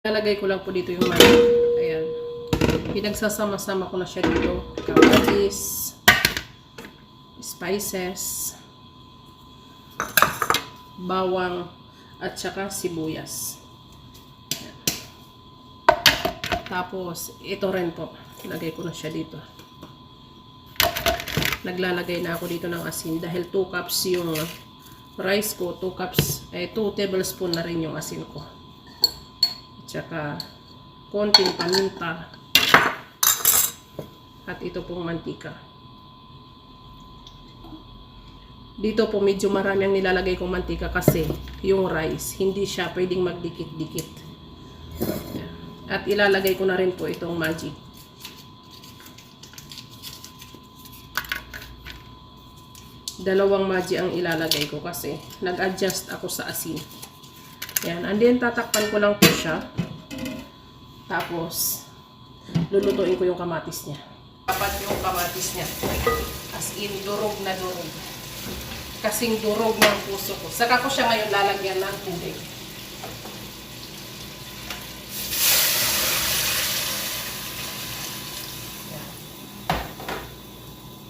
Nalagay ko lang po dito yung manok. Ayan. Pinagsasama-sama ko na siya dito. Kamatis, spices, bawang, at saka sibuyas. Ayan. Tapos, ito rin po. Lagay ko na siya dito. Naglalagay na ako dito ng asin dahil 2 cups yung rice ko, 2 cups, 2 tablespoon na rin yung asin ko. Tsaka konting paminta at ito pong mantika. Dito po medyo marami ang nilalagay kong mantika kasi yung rice hindi siya pwedeng magdikit-dikit. At ilalagay ko na rin po itong magic. Dalawang magic ang ilalagay ko kasi nag-adjust ako sa asin. Yan, and then tatakpan ko lang po siya. Tapos, lulutuin ko yung kamatis niya. Dapat yung kamatis niya. As in, durog na durog. Kasing durog ng puso ko. Saka ko siya ngayon lalagyan ng tubig. Yan.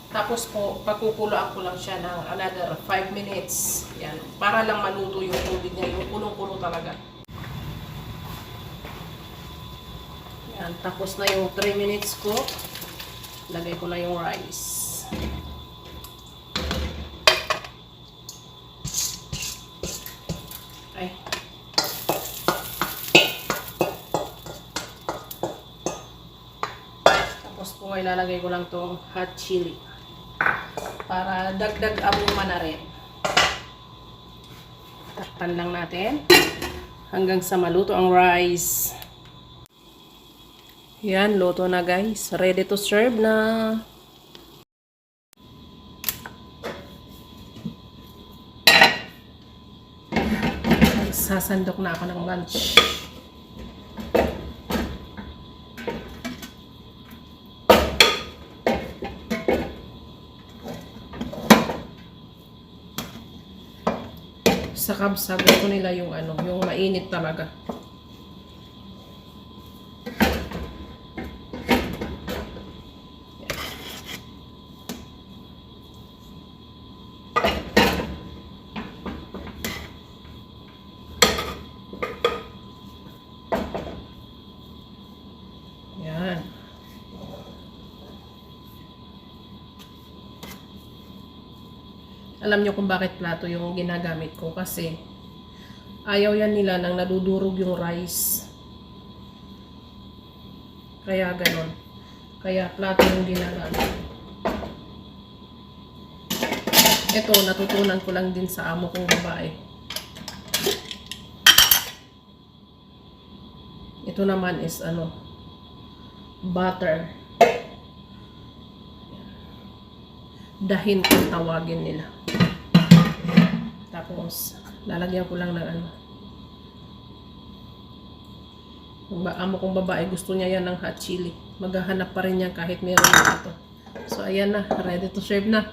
Tapos po, pakukuloan ko lang siya ng another 5 minutes. Yan. Para lang maluto yung tubig niya. Yung kulong-kulo talaga. Yan. Tapos na yung 3 minutes ko. Lagay ko na yung rice. Ay. Tapos po, ilalagay ko lang tong hot chili. Para dagdag aroma na rin. Takpan lang natin hanggang sa maluto ang rice. Yan, luto na guys. Ready to serve na. Sasandok na ako ng lunch. Sakab ko nila yung yung mainit talaga. Yan. Alam nyo kung bakit plato yung ginagamit ko kasi ayaw yan nila nang nadudurog yung rice. Kaya ganon. Kaya plato yung ginagamit. Ito, natutunan ko lang din sa amo kong babae. Ito naman is butter. Dahin kung tawagin nila. Tapos, lalagyan ko lang ng Yung amo kong babae, gusto niya yan ng hot chili. Maghahanap pa rin yan kahit meron na ito. So, ayan na. Ready to serve na.